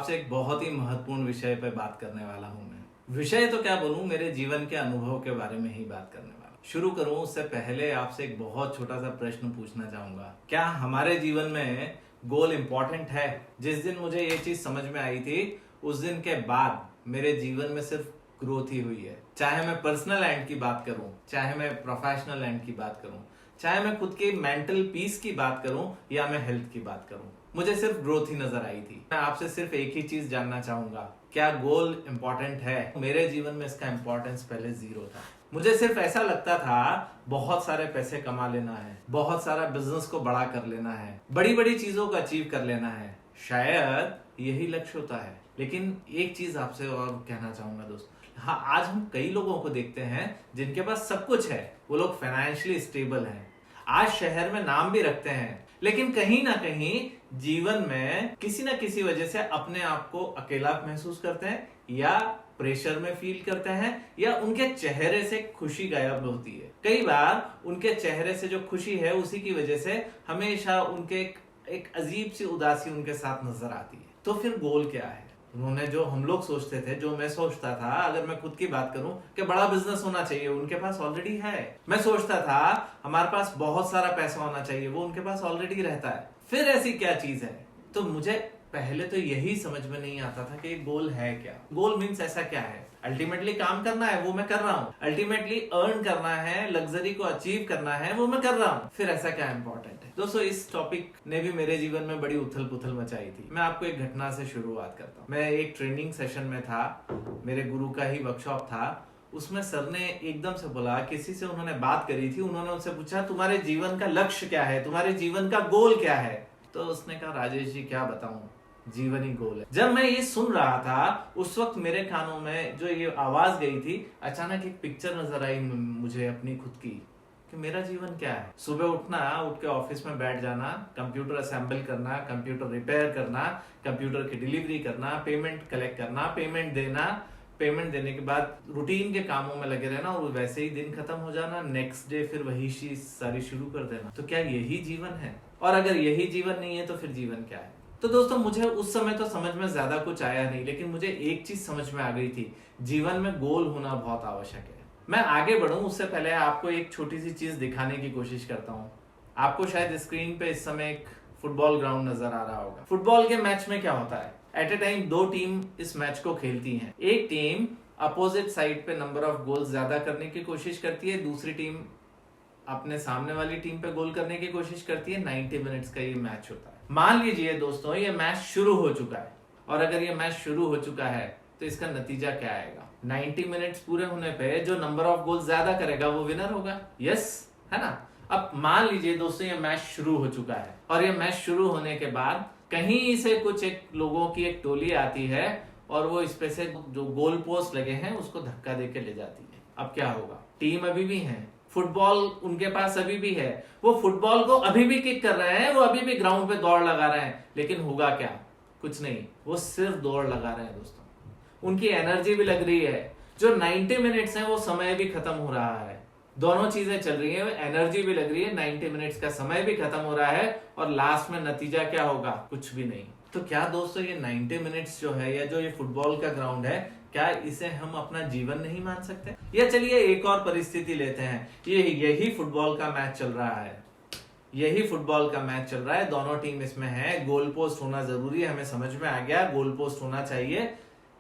आपसे एक बहुत ही महत्वपूर्ण विषय पे बात करने वाला हूँ मैं। विषय तो क्या बोलूँ, मेरे जीवन के अनुभव के बारे में ही बात करने वाला। शुरू करूँ उससे पहले आपसे एक बहुत छोटा सा प्रश्न पूछना चाहूंगा। क्या हमारे जीवन में गोल इंपॉर्टेंट है? जिस दिन मुझे ये चीज समझ में आई थी, उस दिन के बाद मेरे जीवन में सिर्फ ग्रोथ ही हुई है। चाहे मैं पर्सनल एंड की बात करूं, चाहे मैं प्रोफेशनल एंड की बात करूं, चाहे मैं खुद की मेंटल पीस की बात करूं या मैं हेल्थ की बात करूं, मुझे सिर्फ ग्रोथ ही नजर आई थी। मैं आपसे सिर्फ एक ही चीज जानना चाहूंगा, क्या गोल इंपॉर्टेंट है? मेरे जीवन में इसका इंपॉर्टेंस पहले जीरो था। मुझे सिर्फ ऐसा लगता था बहुत सारे पैसे कमा लेना है, बहुत सारा बिजनेस को बड़ा कर लेना है, बड़ी बड़ी चीजों को अचीव कर लेना है, शायद यही लक्ष्य होता है। लेकिन एक चीज आपसे और कहना चाहूंगा दोस्त, हाँ, आज हम कई लोगों को देखते हैं जिनके पास सब कुछ है, वो लोग फाइनेंशियली स्टेबल हैं, आज शहर में नाम भी रखते हैं, लेकिन कहीं ना कहीं जीवन में किसी ना किसी वजह से अपने आप को अकेला महसूस करते हैं या प्रेशर में फील करते हैं या उनके चेहरे से खुशी गायब होती है। कई बार उनके चेहरे से जो खुशी है उसी की वजह से हमेशा उनके एक अजीब सी उदासी उनके साथ नजर आती है। तो फिर गोल क्या है? उन्होंने जो हम लोग सोचते थे, जो मैं सोचता था, अगर मैं खुद की बात करूं कि बड़ा बिजनेस होना चाहिए, उनके पास ऑलरेडी है। मैं सोचता था हमारे पास बहुत सारा पैसा होना चाहिए, वो उनके पास ऑलरेडी रहता है। फिर ऐसी क्या चीज है? तो मुझे पहले तो यही समझ में नहीं आता था कि गोल है क्या। गोल मीन्स ऐसा क्या है? अल्टीमेटली काम करना है, वो मैं कर रहा हूँ। अल्टीमेटली अर्न करना है, लग्जरी को अचीव करना है, वो मैं कर रहा हूँ। फिर ऐसा क्या इंपॉर्टेंट है? दोस्तों, इस टॉपिक ने भी मेरे जीवन में बड़ी उथल पुथल मचाई थी। मैं आपको एक घटना से शुरुआत करता हूँ। मैं एक ट्रेनिंग सेशन में था, मेरे गुरु का ही वर्कशॉप था। उसमें सर ने एकदम से बोला, किसी से उन्होंने बात करी थी, उन्होंने उनसे पूछा तुम्हारे जीवन का लक्ष्य क्या है, तुम्हारे जीवन का गोल क्या है? तो उसने कहा, राजेश जी क्या बताऊं, जीवन ही गोल है। जब मैं ये सुन रहा था, उस वक्त मेरे कानों में जो ये आवाज गई थी, अचानक एक पिक्चर नजर आई मुझे अपनी खुद की, कि मेरा जीवन क्या है। सुबह उठना, उठ के ऑफिस में बैठ जाना, कंप्यूटर असेंबल करना, कंप्यूटर रिपेयर करना, कंप्यूटर की डिलीवरी करना, पेमेंट कलेक्ट करना, पेमेंट देना, पेमेंट देने के बाद रूटीन के कामों में लगे रहना और वैसे ही दिन खत्म हो जाना, नेक्स्ट डे फिर वही चीज सारी शुरू कर देना। तो क्या यही जीवन है? और अगर यही जीवन नहीं है तो फिर जीवन क्या है? तो दोस्तों, मुझे उस समय तो समझ में ज्यादा कुछ आया नहीं, लेकिन मुझे एक चीज समझ में आ गई थी, जीवन में गोल होना बहुत आवश्यक है। मैं आगे बढ़ूं उससे पहले आपको एक छोटी सी चीज दिखाने की कोशिश करता हूं। आपको शायद स्क्रीन पे इस समय एक फुटबॉल ग्राउंड नजर आ रहा होगा। फुटबॉल के मैच में क्या होता है? एट ए टाइम दो टीम इस मैच को खेलती हैं। एक टीम अपोजिट साइड पे नंबर ऑफ गोल्स ज्यादा करने की कोशिश करती है, दूसरी टीम अपने सामने वाली टीम पे गोल करने की कोशिश करती है। 90 मिनट्स का ये मैच होता है। मान लीजिए दोस्तों, ये मैच शुरू हो चुका है, और अगर ये मैच शुरू हो चुका है तो इसका नतीजा क्या आएगा? 90 मिनट्स पूरे होने पे जो नंबर ऑफ गोल ज्यादा करेगा वो विनर होगा। यस, है ना? अब मान लीजिए दोस्तों, ये मैच शुरू हो चुका है, और ये मैच शुरू होने के बाद कहीं से कुछ एक लोगों की एक टोली आती है और वो इस पे से जो गोल पोस्ट लगे हैं उसको धक्का देके ले जाती है। अब क्या होगा? टीम अभी भी है, फुटबॉल उनके पास अभी भी है, वो फुटबॉल को अभी भी किक कर रहे हैं, वो अभी भी ग्राउंड पे दौड़ लगा रहे हैं, लेकिन होगा क्या? कुछ नहीं, वो सिर्फ दौड़ लगा रहे हैं दोस्तों। उनकी एनर्जी भी लग रही है, जो 90 मिनट्स है वो समय भी खत्म हो रहा है। दोनों चीजें चल रही है, एनर्जी भी लग रही है, 90 मिनट्स का समय भी खत्म हो रहा है, और लास्ट में नतीजा क्या होगा? कुछ भी नहीं। तो क्या दोस्तों, ये 90 मिनट्स जो है, या जो ये फुटबॉल का ग्राउंड है, क्या इसे हम अपना जीवन नहीं मान सकते? या चलिए एक और परिस्थिति लेते हैं, यही फुटबॉल का मैच चल रहा है, यही फुटबॉल का मैच चल रहा है, दोनों टीम इसमें है, गोल पोस्ट होना जरूरी है, हमें समझ में आ गया, गोल पोस्ट होना चाहिए,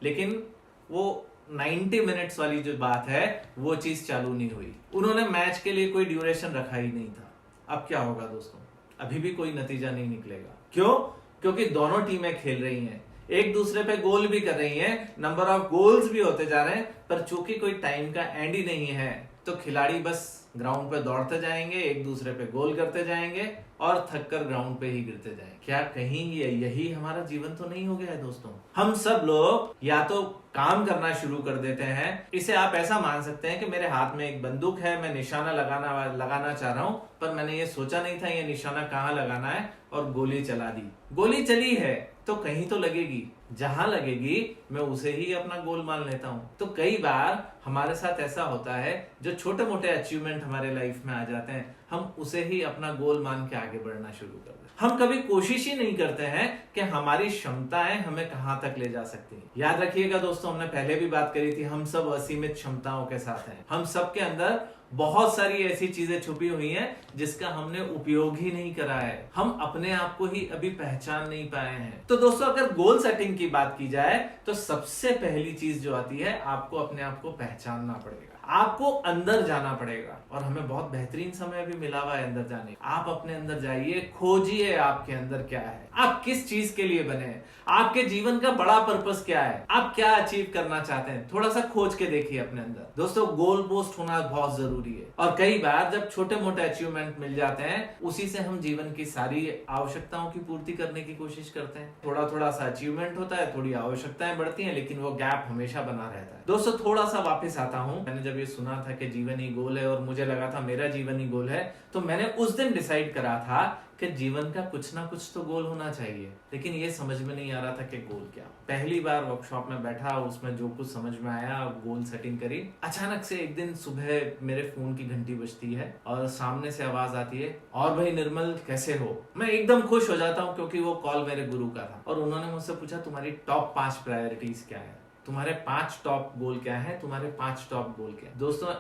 लेकिन वो 90 मिनट्स वाली जो बात है वो चीज चालू नहीं हुई। उन्होंने मैच के लिए कोई ड्यूरेशन रखा ही नहीं था। अब क्या होगा दोस्तों? अभी भी कोई नतीजा नहीं निकलेगा। क्यों? क्योंकि दोनों टीमें खेल रही हैं, एक दूसरे पे गोल भी कर रही हैं, नंबर ऑफ गोल्स भी होते जा रहे हैं, पर चूंकि कोई टाइम का एंड ही नहीं है, तो खिलाड़ी बस ग्राउंड पे दौड़ते जाएंगे, एक दूसरे पे गोल करते जाएंगे और थककर ग्राउंड पे ही गिरते जाएंगे। क्या कहीं यही हमारा जीवन तो नहीं हो गया है दोस्तों? हम सब लोग या तो काम करना शुरू कर देते हैं, इसे आप ऐसा मान सकते हैं कि मेरे हाथ में एक बंदूक है, मैं निशाना लगाना चाह रहा हूं, पर मैंने ये सोचा नहीं था ये निशाना कहाँ लगाना है, और गोली चला दी। गोली चली है तो कहीं तो लगेगी, जहां लगेगी मैं उसे ही अपना गोल मान लेता हूँ। तो कई बार हमारे साथ ऐसा होता है, जो छोटे मोटे अचीवमेंट हमारे लाइफ में आ जाते हैं, हम उसे ही अपना गोल मान के आगे बढ़ना शुरू कर देते हैं। हम कभी कोशिश ही नहीं करते हैं कि हमारी क्षमताएं हमें कहां तक ले जा सकती हैं। याद रखिएगा दोस्तों, हमने पहले भी बात करी थी, हम सब असीमित क्षमताओं के साथ हैं। हम सब के अंदर बहुत सारी ऐसी चीजें छुपी हुई हैं जिसका हमने उपयोग ही नहीं करा है। हम अपने आप को ही अभी पहचान नहीं पाए हैं। तो दोस्तों, अगर गोल सेटिंग की बात की जाए तो सबसे पहली चीज जो आती है, आपको अपने आप को पहचानना पड़ेगा, आपको अंदर जाना पड़ेगा। और हमें बहुत बेहतरीन समय भी मिला हुआ है अंदर जाने। आप अपने अंदर जाइए, खोजिए आपके अंदर क्या है, आप किस चीज के लिए बने हैं, आपके जीवन का बड़ा पर्पस क्या है, आप क्या अचीव करना चाहते हैं, थोड़ा सा खोज के देखिए अपने अंदर। दोस्तों, गोल पोस्ट होना बहुत जरूरी है। और कई बार जब छोटे मोटे अचीवमेंट मिल जाते हैं, उसी से हम जीवन की सारी आवश्यकताओं की पूर्ति करने की कोशिश करते हैं। थोड़ा थोड़ा सा अचीवमेंट होता है, थोड़ी आवश्यकताएं बढ़ती हैं, लेकिन वो गैप हमेशा बना रहता है। दोस्तों, थोड़ा सा वापस आता हूं। मैंने जब ये सुना था कि जीवन ही गोल है और मुझे लगा था मेरा जीवन ही गोल है, तो मैंने उस दिन डिसाइड करा था कि जीवन का कुछ ना कुछ तो गोल होना चाहिए। लेकिन ये समझ में नहीं आ रहा था कि गोल क्या। पहली बार वर्कशॉप में बैठा, उसमें जो कुछ समझ में आया, गोल सेटिंग करी। अचानक से एक दिन सुबह मेरे फोन की घंटी बजती है और सामने से आवाज आती है, और भाई निर्मल कैसे हो। मैं एकदम खुश हो जाता हूँ, क्योंकि वो कॉल मेरे गुरु का था। और उन्होंने मुझसे पूछा, तुम्हारी टॉप 5 प्रायोरिटीज क्या है, तुम्हारे 5 टॉप गोल क्या है, तुम्हारे 5 टॉप गोल क्या है। दोस्तों,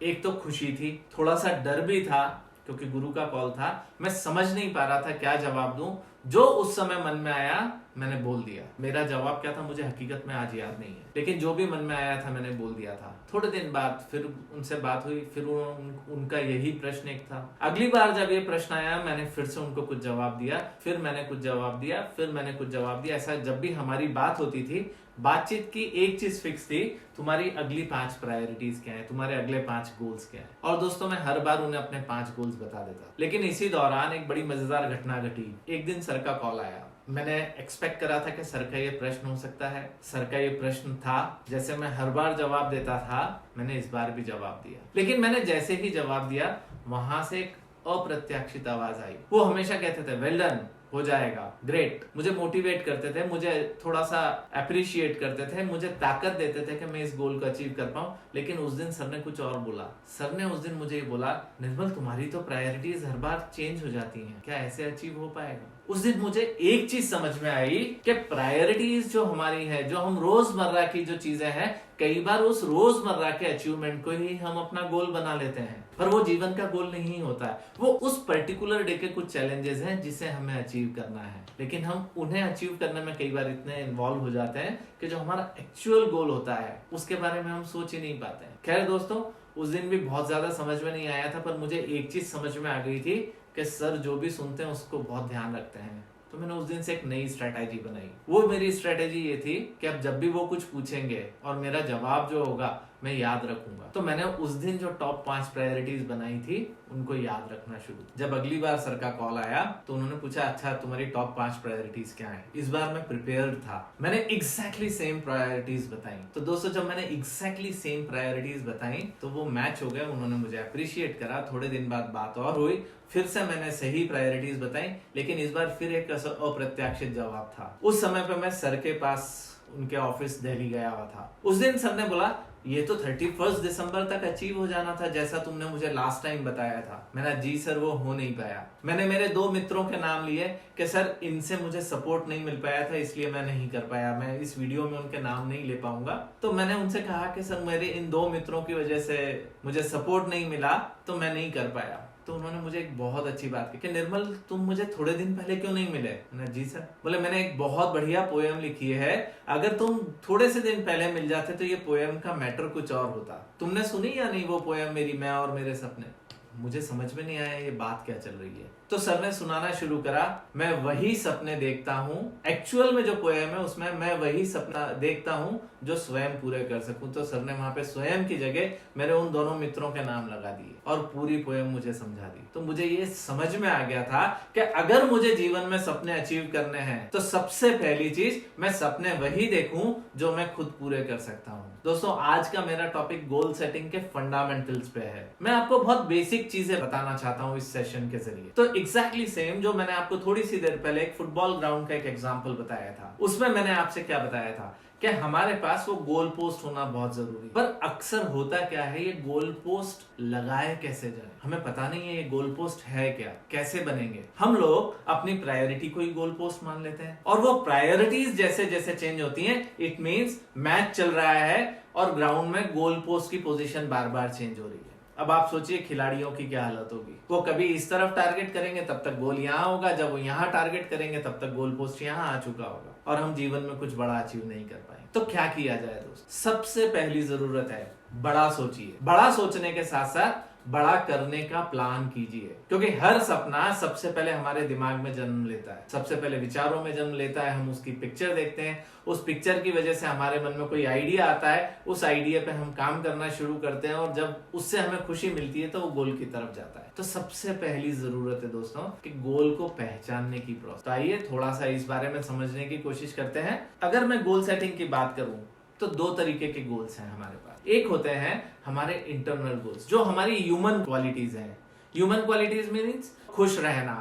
एक तो खुशी थी, थोड़ा सा डर भी था, क्योंकि गुरु का कॉल था। मैं समझ नहीं पा रहा था क्या जवाब दूं। जो उस समय मन में आया मैंने बोल दिया। मेरा जवाब क्या था मुझे हकीकत में आज याद नहीं है, लेकिन जो भी मन में आया था मैंने बोल दिया था। थोड़े दिन बाद फिर उनसे बात हुई, फिर उनका यही प्रश्न एक था। अगली बार जब ये प्रश्न आया, मैंने फिर से उनको कुछ जवाब दिया, फिर मैंने कुछ जवाब दिया, फिर मैंने कुछ जवाब दिया। ऐसा जब भी हमारी बात होती थी, बातचीत की एक चीज फिक्स थी, तुम्हारी अगली 5 प्रायोरिटीज क्या है, तुम्हारे अगले 5 गोल्स क्या है। और दोस्तों, मैं हर बार उन्हें अपने 5 गोल्स बता देता। लेकिन इसी दौरान एक बड़ी मजेदार घटना घटी। एक दिन सर का कॉल आया। मैंने एक्सपेक्ट करा था कि सर का ये प्रश्न हो सकता है। सर का ये प्रश्न था, जैसे मैं हर बार जवाब देता था, मैंने इस बार भी जवाब दिया। लेकिन मैंने जैसे ही जवाब दिया, वहां से एक अप्रत्याशित आवाज आई। वो हमेशा कहते थे, वेल डन, हो जाएगा, ग्रेट। मुझे मोटिवेट करते थे, मुझे थोड़ा सा अप्रिशिएट करते थे, मुझे ताकत देते थे कि मैं इस गोल को अचीव कर पाऊं। लेकिन उस दिन सर ने कुछ और बोला। सर ने उस दिन मुझे ये बोला, निर्मल तुम्हारी तो प्रायोरिटीज हर बार चेंज हो जाती हैं, क्या ऐसे अचीव हो पाएगा। उस दिन मुझे एक चीज समझ में आई कि प्रायोरिटीज जो हमारी है, जो हम रोजमर्रा की जो चीजें हैं, कई बार उस रोजमर्रा के अचीवमेंट को ही हम अपना गोल बना लेते हैं, पर वो जीवन का गोल नहीं होता है। वो उस पर्टिकुलर डे के कुछ चैलेंजेस हैं जिसे हमें अचीव करना है। लेकिन हम उन्हें अचीव करने में कई बार इतने इन्वॉल्व हो जाते हैं कि जो हमारा एक्चुअल गोल होता है उसके बारे में हम सोच ही नहीं पाते हैं। खैर दोस्तों, उस दिन भी बहुत ज्यादा समझ में नहीं आया था, पर मुझे एक चीज समझ में आ गई थी कि सर जो भी सुनते हैं उसको बहुत ध्यान रखते हैं। तो मैंने उस दिन से एक नई स्ट्रेटेजी बनाई। वो मेरी स्ट्रेटेजी ये थी कि अब जब भी वो कुछ पूछेंगे और मेरा जवाब जो होगा मैं याद रखूंगा। तो मैंने उस दिन जो टॉप 5 प्रायोरिटीज बनाई थी उनको याद रखना शुरू। जब अगली बार सर का कॉल आया तो उन्होंने पूछा, अच्छा तुम्हारी टॉप 5 प्रायोरिटीज क्या है। इस बार मैं प्रिपेयर्ड था, मैंने एग्जैक्टली सेम प्रायोरिटीज बताई। तो दोस्तों, जब मैंने एग्जैक्टली सेम प्रायोरिटीज बताई तो वो मैच हो गए। उन्होंने मुझे अप्रिशिएट करा। थोड़े दिन बाद बात और हुई, फिर से मैंने सही प्रायोरिटीज बताई, लेकिन इस बार फिर एक अप्रत्याशित जवाब था। उस समय पे मैं सर के पास उनके ऑफिस दिल्ली गया हुआ था। उस दिन सर ने बोला, ये तो 31 दिसंबर तक अचीव हो जाना था जैसा तुमने मुझे लास्ट टाइम बताया था। मैंने जी सर, वो हो नहीं पाया। मैंने मेरे 2 मित्रों के नाम लिए कि सर इनसे मुझे सपोर्ट नहीं मिल पाया था, इसलिए मैं नहीं कर पाया। मैं इस वीडियो में उनके नाम नहीं ले पाऊंगा। तो मैंने उनसे कहा कि सर मेरे इन 2 मित्रों की वजह से मुझे सपोर्ट नहीं मिला, तो मैं नहीं कर पाया। तो उन्होंने मुझे एक बहुत अच्छी बात की कि निर्मल तुम मुझे थोड़े दिन पहले क्यों नहीं मिले। मैंने जी सर। बोले मैंने एक बहुत बढ़िया पोएम लिखी है, अगर तुम थोड़े से दिन पहले मिल जाते तो ये पोएम का मैटर कुछ और होता। तुमने सुनी या नहीं वो पोएम मेरी, मैं और मेरे सपने। मुझे समझ में नहीं आया ये बात क्या चल रही है। तो सर ने सुनाना शुरू करा, मैं वही सपने देखता हूँ। एक्चुअल में जो पोएम है उसमें मैं वही सपना देखता हूँ जो स्वयं पूरे कर सकूं। तो सर ने वहां पे स्वयं की जगह मेरे उन दोनों मित्रों के नाम लगा दिए और पूरी पोएम मुझे समझा दी। तो मुझे ये समझ में आ गया था कि अगर मुझे जीवन में सपने अचीव करने हैं तो सबसे पहली चीज मैं सपने वही देखूं जो मैं खुद पूरे कर सकता हूं। दोस्तों, आज का मेरा टॉपिक गोल सेटिंग के फंडामेंटल्स पे है। मैं आपको बहुत बेसिक बेसिक चीजें बताना चाहता हूँ इस सेशन के जरिए। तो एग्जैक्टली सेम जो मैंने आपको थोड़ी सी देर पहले एक फुटबॉल ग्राउंड का एक एग्जांपल बताया था, उसमें मैंने आपसे क्या बताया था कि हमारे पास वो गोल पोस्ट होना बहुत जरूरी है। पर अक्सर होता क्या है, ये गोल पोस्ट लगाए कैसे जाए, हमें पता नहीं है ये गोल पोस्ट है क्या, कैसे बनेंगे। हम लोग अपनी प्रायोरिटी को ही गोल पोस्ट मान लेते हैं, और वो प्रायोरिटीज जैसे जैसे चेंज होती हैं, इट मींस मैच चल रहा है और ग्राउंड में गोल पोस्ट की पोजीशन बार बार चेंज हो रही है। अब आप सोचिए खिलाड़ियों की क्या हालत होगी। वो कभी इस तरफ टारगेट करेंगे तब तक गोल यहाँ होगा, जब वो यहाँ टारगेट करेंगे तब तक गोल पोस्ट यहाँ आ चुका होगा, और हम जीवन में कुछ बड़ा अचीव नहीं कर पाएंगे। तो क्या किया जाए दोस्त? सबसे पहली जरूरत है बड़ा सोचिए। बड़ा सोचने के साथ साथ बड़ा करने का प्लान कीजिए, क्योंकि हर सपना सबसे पहले हमारे दिमाग में जन्म लेता है, सबसे पहले विचारों में जन्म लेता है। हम उसकी पिक्चर देखते हैं, उस पिक्चर की वजह से हमारे मन में कोई आइडिया आता है, उस आइडिया पे हम काम करना शुरू करते हैं, और जब उससे हमें खुशी मिलती है तो वो गोल की तरफ जाता है। तो सबसे पहली जरूरत है दोस्तों कि गोल को पहचानने की प्रोसेस। तो आइए थोड़ा सा इस बारे में समझने की कोशिश करते हैं। अगर मैं गोल सेटिंग की बात करूं तो दो तरीके के गोल्स हैं हमारे पास। एक होते हैं हमारे इंटरनल गोल्स, जो हमारी ह्यूमन क्वालिटीज हैं। ह्यूमन क्वालिटीज मीन्स खुश रहना,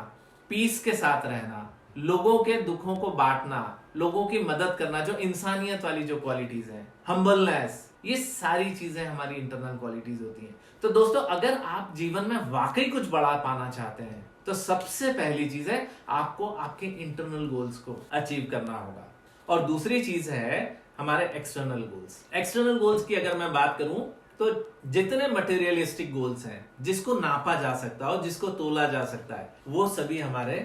पीस के साथ रहना, लोगों के दुखों को बांटना, लोगों की मदद करना, जो इंसानियत वाली जो क्वालिटीज हैं, हम्बलनेस, ये सारी चीजें हमारी इंटरनल क्वालिटीज होती हैं। तो दोस्तों अगर आप जीवन में वाकई कुछ बड़ा पाना चाहते हैं तो सबसे पहली चीज है आपको आपके इंटरनल गोल्स को अचीव करना होगा। और दूसरी चीज है हमारे एक्सटर्नल गोल्स। एक्सटर्नल गोल्स की अगर मैं बात करूं तो जितने मटेरियलिस्टिक गोल्स हैं, जिसको नापा जा सकता है, जिसको तोला जा सकता है, वो सभी हमारे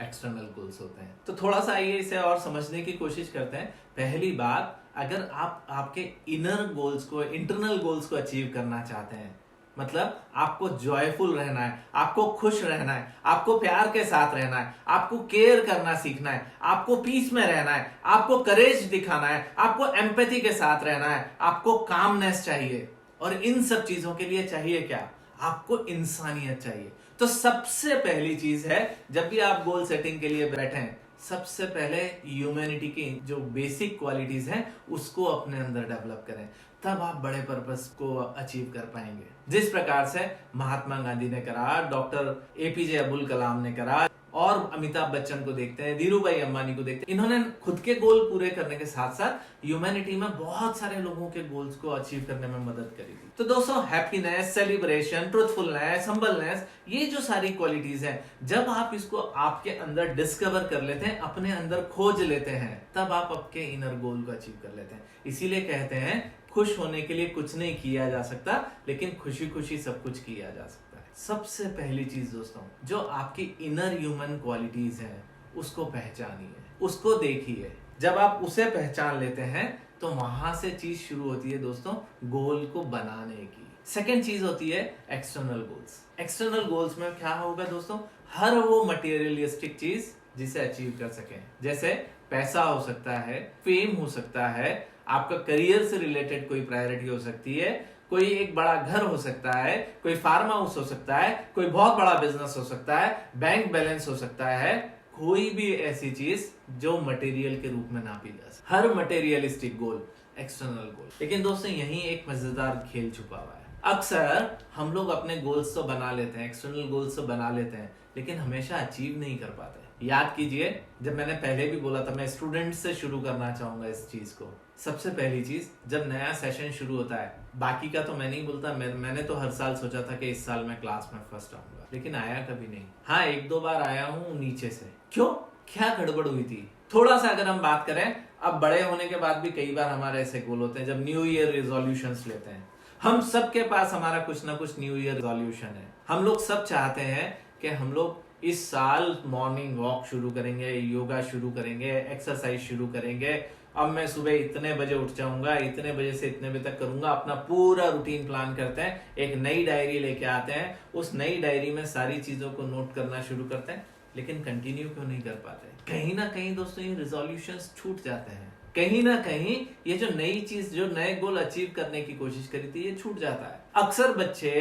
एक्सटर्नल गोल्स होते हैं। तो थोड़ा सा आइए इसे और समझने की कोशिश करते हैं। पहली बात, अगर आप आपके इनर गोल्स को, इंटरनल गोल्स को अचीव करना चाहते हैं, मतलब आपको जॉयफुल रहना है, आपको खुश रहना है, आपको प्यार के साथ रहना है, आपको केयर करना सीखना है, आपको पीस में रहना है, आपको करेज दिखाना है, आपको एम्पैथी के साथ रहना है, आपको कामनेस चाहिए, और इन सब चीजों के लिए चाहिए क्या? आपको इंसानियत चाहिए। तो सबसे पहली चीज है, जब भी आप गोल सेटिंग के लिए बैठे, सबसे पहले ह्यूमैनिटी की जो बेसिक क्वालिटीज हैं उसको अपने अंदर डेवलप करें, तब आप बड़े पर्पस को अचीव कर पाएंगे। जिस प्रकार से महात्मा गांधी ने करा, डॉक्टर एपीजे अब्दुल कलाम ने करा, और अमिताभ बच्चन को देखते हैं, धीरू भाई अंबानी को देखते हैं, इन्होंने खुद के गोल पूरे करने के साथ साथ ह्यूमैनिटी में बहुत सारे लोगों के गोल्स को अचीव करने में मदद करी थी। तो दोस्तों हैप्पीनेस, सेलिब्रेशन, ट्रूथफुलनेस, हम्बलनेस, ये जो सारी क्वालिटीज हैं, जब आप इसको आपके अंदर डिस्कवर कर लेते हैं, अपने अंदर खोज लेते हैं, तब आप आपके इनर गोल को अचीव कर लेते हैं। इसीलिए कहते हैं खुश होने के लिए कुछ नहीं किया जा सकता, लेकिन खुशी खुशी सब कुछ किया जा सकता है। सबसे पहली चीज दोस्तों, जो आपकी इनर ह्यूमन क्वालिटीज हैं उसको पहचानिए, उसको देखिए। जब आप उसे पहचान लेते हैं तो वहां से चीज शुरू होती है दोस्तों गोल को बनाने की। सेकेंड चीज होती है एक्सटर्नल गोल्स। एक्सटर्नल गोल्स में क्या होगा दोस्तों? हर वो मटेरियलिस्टिक चीज जिसे अचीव कर सके, जैसे पैसा हो सकता है, फेम हो सकता है, आपका करियर से रिलेटेड कोई प्रायोरिटी हो सकती है, कोई एक बड़ा घर हो सकता है, कोई फार्म हाउस हो सकता है, कोई बहुत बड़ा बिजनेस हो सकता है, बैंक बैलेंस हो सकता है, कोई भी ऐसी चीज जो मटेरियल के रूप में नापी जा सकती। हर मटेरियलिस्टिक गोल एक्सटर्नल गोल। लेकिन दोस्तों यहीं एक मजेदार खेल छुपा हुआ है। अक्सर हम लोग अपने गोल्स तो बना लेते हैं, एक्सटर्नल गोल्स तो बना लेते हैं, लेकिन हमेशा अचीव नहीं कर पाते। याद कीजिए, जब मैंने पहले भी बोला था, मैं स्टूडेंट से शुरू करना चाहूंगा इस चीज को। सबसे पहली चीज, जब नया सेशन शुरू होता है, बाकी का तो मैं नहीं बोलता, मैंने तो हर साल सोचा था कि इस साल मैं क्लास में फर्स्ट आऊंगा, लेकिन आया कभी नहीं। हाँ, एक दो बार आया हूँ नीचे से। क्यों? क्या गड़बड़ हुई थी? थोड़ा सा अगर हम बात करें, अब बड़े होने के बाद भी कई बार हमारे ऐसे गोल होते हैं, जब न्यू ईयर रेजोल्यूशंस लेते हैं। हम सबके पास हमारा कुछ ना कुछ न्यू ईयर रेजोल्यूशन है। हम लोग सब चाहते हैं कि हम लोग इस साल मॉर्निंग वॉक शुरू करेंगे, योगा शुरू करेंगे, एक्सरसाइज शुरू करेंगे, अब मैं सुबह इतने बजे उठ जाऊंगा, इतने बजे से इतने बजे तक करूंगा, अपना पूरा रूटीन प्लान करते हैं, एक नई डायरी लेके आते हैं, उस नई डायरी में सारी चीजों को नोट करना शुरू करते हैं, लेकिन कंटिन्यू क्यों नहीं कर पाते? कहीं ना कहीं दोस्तों ये रिजोल्यूशंस छूट जाते हैं, कहीं ना कहीं ये जो नई चीज, जो नए गोल अचीव करने की कोशिश करी थी, ये छूट जाता है। अक्सर बच्चे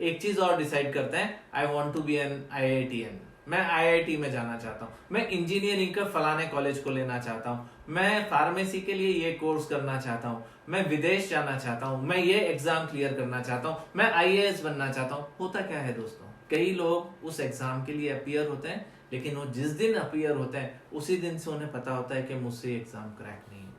एक चीज और डिसाइड करते हैं, I want to be an IITian, मैं आईआईटी में जाना चाहता हूँ, मैं इंजीनियरिंग का फलाने कॉलेज को लेना चाहता हूँ, मैं फार्मेसी के लिए ये कोर्स करना चाहता हूँ, मैं विदेश जाना चाहता हूँ, मैं ये एग्जाम क्लियर करना चाहता हूँ, मैं आईएएस बनना चाहता हूँ। होता क्या है दोस्तों, कई लोग उस एग्जाम के लिए अपीयर होते हैं, लेकिन वो जिस दिन अपीयर होते हैं उसी दिन से उन्हें पता होता है कि मुझसे एग्जाम क्रैक नहीं होगी।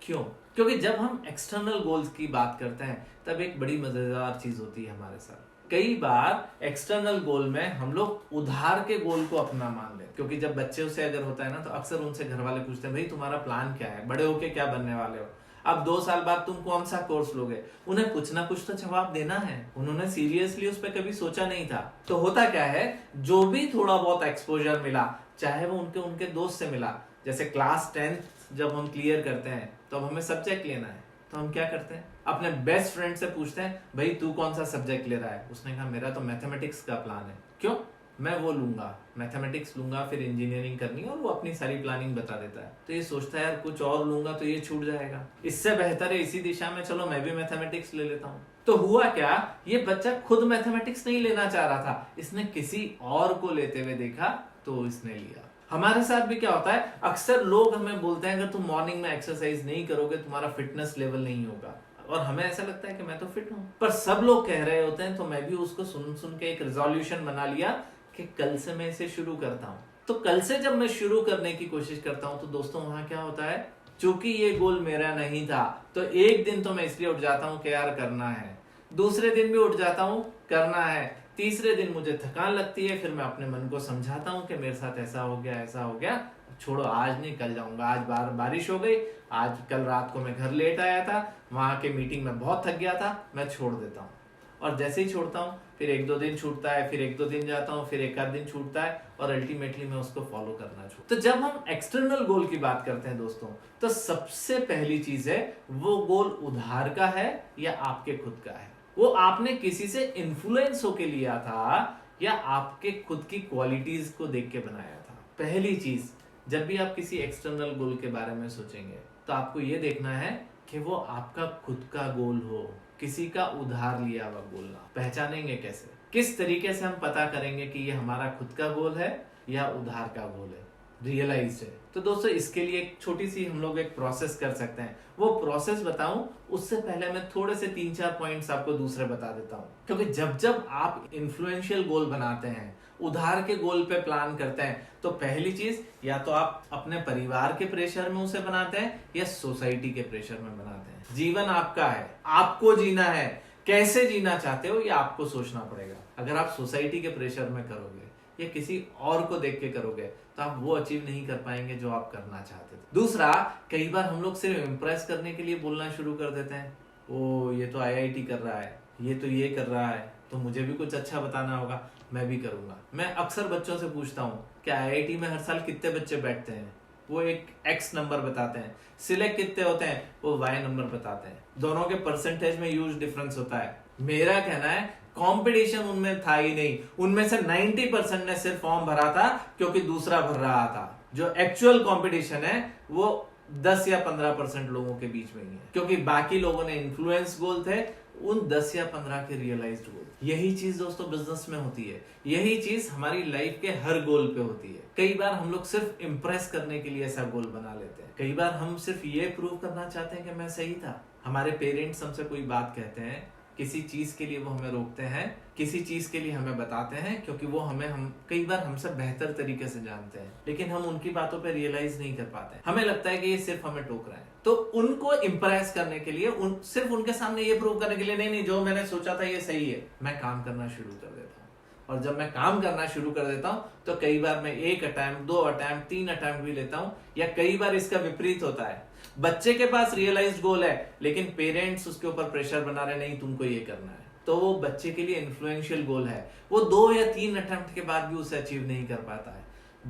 क्यों? क्योंकि जब हम एक्सटर्नल गोल्स की बात करते हैं तब एक बड़ी मजेदार चीज होती है हमारे साथ। कई बार एक्सटर्नल गोल में हम लोग उधार के गोल को अपना मान लेते, क्योंकि जब बच्चे से अगर होता है ना तो अक्सर उनसे घर वाले पूछते हैं भाई तुम्हारा प्लान क्या है, बड़े होके क्या बनने वाले हो, अब 2 साल बाद तुम कौन सा कोर्स लोगे। उन्हें कुछ ना कुछ तो जवाब देना है, उन्होंने सीरियसली उस पर कभी सोचा नहीं था। तो होता क्या है, जो भी थोड़ा बहुत एक्सपोजर मिला, चाहे वो उनके दोस्त से मिला, जैसे क्लास 10 जब हम क्लियर करते हैं तो अब हमें सब्जेक्ट लेना है, तो हम क्या करते हैं, अपने बेस्ट फ्रेंड से पूछते हैं भाई तू कौन सा सब्जेक्ट ले रहा है। उसने कहा मेरा तो मैथमेटिक्स का प्लान है। क्यों? मैं वो लूंगा, मैथमेटिक्स लूंगा, फिर इंजीनियरिंग करनी है, और वो अपनी सारी प्लानिंग बता देता है। तो ये सोचता है यार कुछ और लूंगा तो ये छूट जाएगा, इससे बेहतर है इसी दिशा में चलो मैं भी मैथमेटिक्स ले लेता हूँ। तो हुआ क्या, ये बच्चा खुद मैथमेटिक्स नहीं लेना चाह रहा था, इसने किसी और को लेते हुए देखा तो इसने लिया। हमारे साथ भी क्या होता है, अक्सर लोग हमें बोलते हैं अगर तुम मॉर्निंग में एक्सरसाइज नहीं करोगे तुम्हारा फिटनेस लेवल नहीं होगा, और हमें ऐसा लगता है कि मैं तो फिट हूं, पर सब लोग कह रहे होते हैं, तो मैं भी उसको सुन सुन के एक रिजोल्यूशन बना लिया कि कल से मैं इसे शुरू करता हूं। तो कल से जब मैं शुरू करने की कोशिश करता हूं तो दोस्तों वहां क्या होता है, चूंकि ये गोल मेरा नहीं था तो एक दिन तो मैं इसलिए उठ जाता हूं कि यार करना है, दूसरे दिन भी उठ जाता हूं करना है, तीसरे दिन मुझे थकान लगती है, फिर मैं अपने मन को समझाता हूं कि मेरे साथ ऐसा हो गया, छोड़ो आज नहीं कल जाऊंगा, आज बारिश हो गई, आज कल रात को मैं घर लेट आया था, वहां के मीटिंग में बहुत थक गया था, मैं छोड़ देता हूँ। और जैसे ही छोड़ता हूँ फिर 1-2 दिन छूटता है, फिर 1-2 दिन जाता हूँ, फिर 1 आध दिन छूटता है, और अल्टीमेटली मैं उसको फॉलो करना छोड़। तो जब हम एक्सटर्नल गोल की बात करते हैं दोस्तों, तो सबसे पहली चीज है वो गोल उधार का है या आपके खुद का है, वो आपने किसी से इन्फ्लुएंस होके लिया था या आपके खुद की क्वालिटीज को देख के बनाया था। पहली चीज, जब भी आप किसी एक्सटर्नल गोल के बारे में सोचेंगे तो आपको यह देखना है कि वो आपका खुद का गोल हो, किसी का उधार लिया हुआ गोल ना। पहचानेंगे कैसे, किस तरीके से हम पता करेंगे कि ये हमारा खुद का गोल है या उधार का गोल है, रियलाइज है। तो दोस्तों इसके लिए एक छोटी सी हम लोग एक प्रोसेस कर सकते हैं। वो प्रोसेस बताऊं उससे पहले मैं थोड़े से 3-4 पॉइंट्स आपको दूसरे बता देता हूं, क्योंकि जब जब आप इन्फ्लुएंशियल गोल बनाते हैं, उधार के गोल पे प्लान करते हैं, तो पहली चीज या तो आप अपने परिवार के प्रेशर में उसे बनाते हैं या सोसाइटी के प्रेशर में बनाते हैं। जीवन आपका है, आपको जीना है, कैसे जीना चाहते हो ये आपको सोचना पड़ेगा। अगर आप सोसाइटी के प्रेशर में करोगे या किसी और को देख के करोगे तो आप वो अचीव नहीं कर पाएंगे जो आप करना चाहते थे। दूसरा, कई बार हम लोग सिर्फ इम्प्रेस करने के लिए बोलना शुरू कर देते हैं, ओ ये तो आईआईटी कर रहा है, ये तो ये कर रहा है, तो मुझे भी कुछ अच्छा बताना होगा, मैं भी करूंगा। मैं अक्सर बच्चों से पूछता हूँ कि आईआईटी में हर साल कितने बच्चे बैठते हैं, वो एक एक्स नंबर बताते हैं, सिलेक्ट कितने होते हैं वो वाई नंबर बताते हैं, दोनों के परसेंटेज में ह्यूज डिफरेंस होता है। मेरा कहना है कंपटीशन उनमें था ही नहीं, उनमें से 90% ने सिर्फ फॉर्म भरा था क्योंकि दूसरा भर रहा था। जो एक्चुअल कंपटीशन है वो 10 या 15% लोगों के बीच में ही है, क्योंकि बाकी लोगों ने इन्फ्लुएंस गोल थे, उन 10 या 15 के रियलाइज्ड गोल। यही चीज दोस्तों बिजनेस में होती है, यही चीज हमारी लाइफ के हर गोल पे होती है। कई बार हम लोग सिर्फ इंप्रेस करने के लिए ऐसा गोल बना लेते हैं, कई बार हम सिर्फ ये प्रूव करना चाहते हैं कि मैं सही था। हमारे पेरेंट्स हमसे कोई बात कहते हैं, किसी चीज के लिए वो हमें रोकते हैं, किसी चीज के लिए हमें बताते हैं, क्योंकि वो हम कई बार हमसे बेहतर तरीके से जानते हैं, लेकिन हम उनकी बातों पे रियलाइज नहीं कर पाते। हमें लगता है कि ये सिर्फ हमें टोक रहे हैं। तो उनको इम्प्रेस करने के लिए, सिर्फ उनके सामने ये प्रूव करने के लिए, नहीं जो मैंने सोचा था ये सही है, मैं काम करना शुरू कर देता हूँ। और जब मैं काम करना शुरू कर देता हूँ तो कई बार मैं 1 अटेम्प्ट, 2 अटेम्प्ट, 3 अटेम्प्ट भी लेता हूँ, या कई बार इसका विपरीत होता है। बच्चे के पास रियलाइज्ड गोल है लेकिन पेरेंट्स उसके ऊपर प्रेशर बना रहे, नहीं तुमको ये करना है, तो वो बच्चे के लिए इन्फ्लुएंशियल गोल है, वो 2 या 3 अटेम्प्ट के बाद भी उसे अचीव नहीं कर पाता है।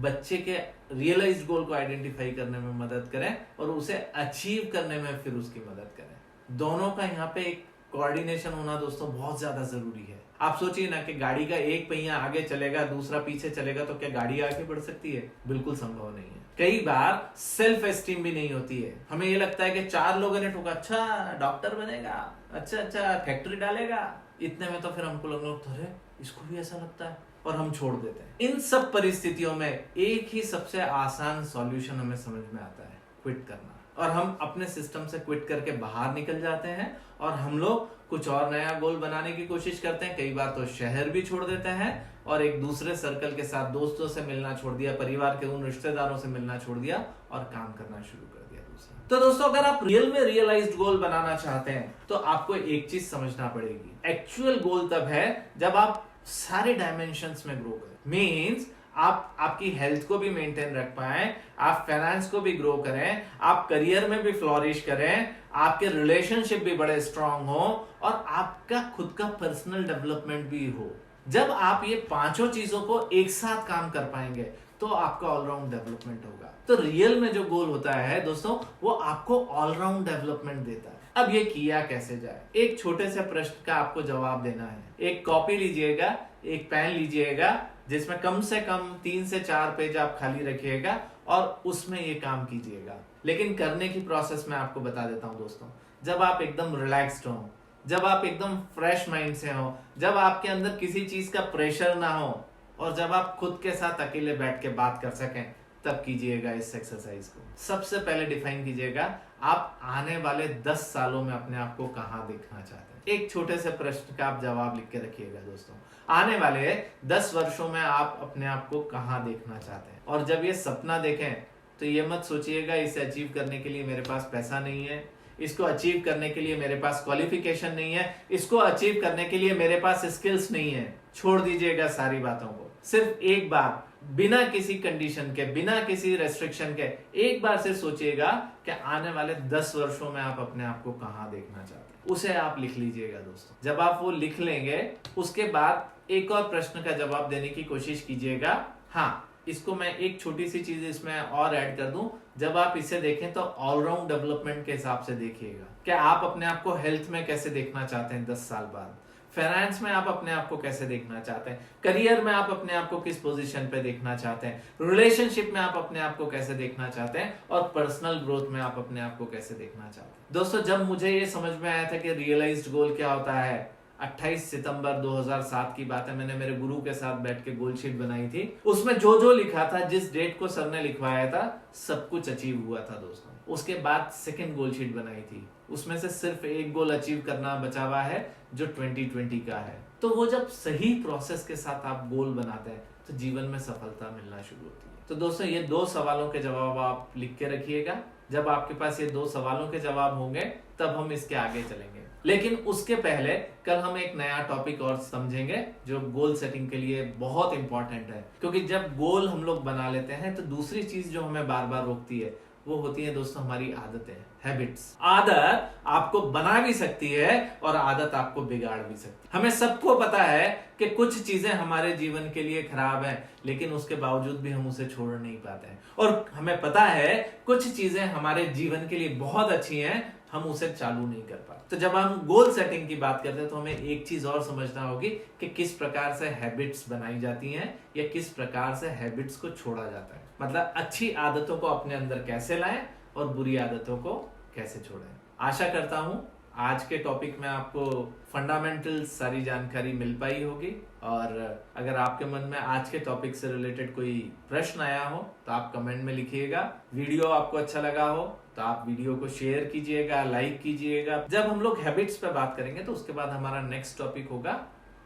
बच्चे के रियलाइज्ड गोल को आइडेंटिफाई करने में मदद करें और उसे अचीव करने में फिर उसकी मदद करें। दोनों का यहाँ पे एक कोऑर्डिनेशन होना दोस्तों बहुत ज्यादा जरूरी है। आप सोचिए ना कि गाड़ी का एक पहिया आगे चलेगा, दूसरा पीछे चलेगा, तो क्या गाड़ी आगे बढ़ सकती है? बिल्कुल संभव नहीं है। कई बार सेल्फ एस्टीम भी नहीं होती है, हमें ये लगता है कि 4 लोगों ने ठोका, अच्छा डॉक्टर बनेगा, अच्छा फैक्ट्री डालेगा, इतने में तो फिर हमको लगने लगता है, अरे इसको भी ऐसा लगता है, और हम छोड़ देते हैं। इन सब परिस्थितियों में एक ही सबसे आसान सॉल्यूशन हमें समझ में आता है, क्विट करना। और हम अपने सिस्टम से क्विट करके बाहर निकल जाते हैं और हम लोग कुछ और नया गोल बनाने की कोशिश करते हैं। कई बार तो शहर भी छोड़ देते हैं और एक दूसरे सर्कल के साथ दोस्तों से मिलना छोड़ दिया, परिवार के उन रिश्तेदारों से मिलना छोड़ दिया और काम करना शुरू कर दिया दूसरा। तो दोस्तों, अगर आप रियल में रियलाइज्ड गोल बनाना चाहते हैं तो आपको एक चीज समझना पड़ेगी, एक्चुअल गोल तब है जब आप सारे डायमेंशंस में ग्रो करें। मीन्स आप आपकी हेल्थ को भी मेंटेन रख पाए, आप फाइनेंस को भी ग्रो करें, आप करियर में भी फ्लोरिश करें, आपके रिलेशनशिप भी बड़े स्ट्रांग हो और आपका खुद का पर्सनल डेवलपमेंट भी हो। जब आप ये पांचों चीजों को एक साथ काम कर पाएंगे तो आपका ऑलराउंड डेवलपमेंट होगा। तो रियल में जो गोल होता है दोस्तों, वो आपको ऑलराउंड डेवलपमेंट देता है। अब ये किया कैसे जाए? एक छोटे से प्रश्न का आपको जवाब देना है। एक कॉपी लीजिएगा, एक पेन लीजिएगा जिसमें कम से कम 3 से 4 पेज आप खाली रखिएगा और उसमें ये काम कीजिएगा। लेकिन करने की प्रोसेस मैं आपको बता देता हूं दोस्तों। जब आप एकदम रिलैक्स्ड हो, जब आप एकदम फ्रेश माइंड से हो, जब आपके अंदर किसी चीज का प्रेशर ना हो और जब आप खुद के साथ अकेले बैठ के बात कर सकें, तब कीजिएगा इस एक्सरसाइज को। सबसे पहले डिफाइन कीजिएगा आप आने वाले 10 सालों में अपने आप को कहां देखना चाहते हैं। एक छोटे से प्रश्न का आप जवाब लिख के रखिएगा दोस्तों। आने वाले 10 वर्षों में आप अपने आप को कहां देखना चाहते हैं। और जब ये सपना देखें तो ये मत सोचिएगा इसे अचीव करने के लिए मेरे पास पैसा नहीं है, इसको अचीव करने के लिए मेरे पास क्वालिफिकेशन नहीं है, इसको अचीव करने के लिए मेरे पास स्किल्स नहीं है। छोड़ दीजिएगा सारी बातों को। सिर्फ एक बार बिना किसी कंडीशन के, बिना किसी रेस्ट्रिक्शन के एक बार से सोचिएगा कि आने वाले 10 वर्षों में आप अपने आप को कहां देखना चाहते हैं। उसे आप लिख लीजिएगा दोस्तों। जब आप वो लिख लेंगे उसके बाद एक और प्रश्न का जवाब देने की कोशिश कीजिएगा। हाँ, इसको मैं एक छोटी सी चीज इसमें और ऐड कर दूं। जब आप इसे देखें तो ऑलराउंड डेवलपमेंट के हिसाब से देखिएगा कि आप अपने आप को हेल्थ में कैसे देखना चाहते हैं 10 साल बाद, फाइनेंस में आप अपने आप को कैसे देखना चाहते हैं, करियर में आप अपने आप को किस पोजीशन पे देखना चाहते हैं, रिलेशनशिप में आप अपने आप को कैसे देखना चाहते हैं और पर्सनल ग्रोथ में आप अपने आप को कैसे देखना चाहते हैं। दोस्तों, जब मुझे ये समझ में आया था कि रियलाइज्ड गोल क्या होता है, 28 सितंबर 2007 की बात है। मैंने मेरे गुरु के साथ बैठ के गोल शीट बनाई थी। उसमें जो जो लिखा था, जिस डेट को सर ने लिखवाया था, सब कुछ अचीव हुआ था दोस्तों। उसके बाद सेकंड गोल शीट बनाई थी, उसमें से सिर्फ एक गोल अचीव करना बचा हुआ है जो 2020 का है। तो वो जब सही प्रोसेस के साथ आप गोल बनाते हैं तो जीवन में सफलता मिलना शुरू होती है। तो दोस्तों, ये 2 सवालों के जवाब आप लिख के रखिएगा। जब आपके पास ये 2 सवालों के जवाब होंगे तब हम इसके आगे चलेंगे। लेकिन उसके पहले कल हम एक नया टॉपिक और समझेंगे जो गोल सेटिंग के लिए बहुत इंपॉर्टेंट है। क्योंकि जब गोल हम लोग बना लेते हैं तो दूसरी चीज जो हमें बार बार रोकती है वो होती है दोस्तों हमारी आदतें, हैबिट्स। आदत आपको बना भी सकती है और आदत आपको बिगाड़ भी सकती है। हमें सबको पता है कि कुछ चीजें हमारे जीवन के लिए खराब हैं, लेकिन उसके बावजूद भी हम उसे छोड़ नहीं पाते हैं। और हमें पता है कुछ चीजें हमारे जीवन के लिए बहुत अच्छी हैं, हम उसे चालू नहीं कर पाते। तो जब हम गोल सेटिंग की बात करते हैं तो हमें एक चीज और समझना होगी कि किस प्रकार से हैबिट्स बनाई जाती हैं या किस प्रकार से हैबिट्स को छोड़ा जाता है। मतलब अच्छी आदतों को अपने अंदर कैसे लाएं और बुरी आदतों को कैसे छोड़ें। आशा करता हूं आज के टॉपिक में आपको फंडामेंटल सारी जानकारी मिल पाई होगी। और अगर आपके मन में आज के टॉपिक से रिलेटेड कोई प्रश्न आया हो तो आप कमेंट में लिखिएगा। वीडियो आपको अच्छा लगा हो तो आप वीडियो को शेयर कीजिएगा, लाइक कीजिएगा। जब हम लोग हैबिट्स पे बात करेंगे तो उसके बाद हमारा नेक्स्ट टॉपिक होगा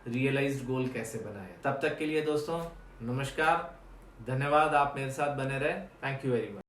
रियलाइज्ड गोल कैसे बनाए। तब तक के लिए दोस्तों नमस्कार, धन्यवाद। आप मेरे साथ बने रहे। Thank you very much.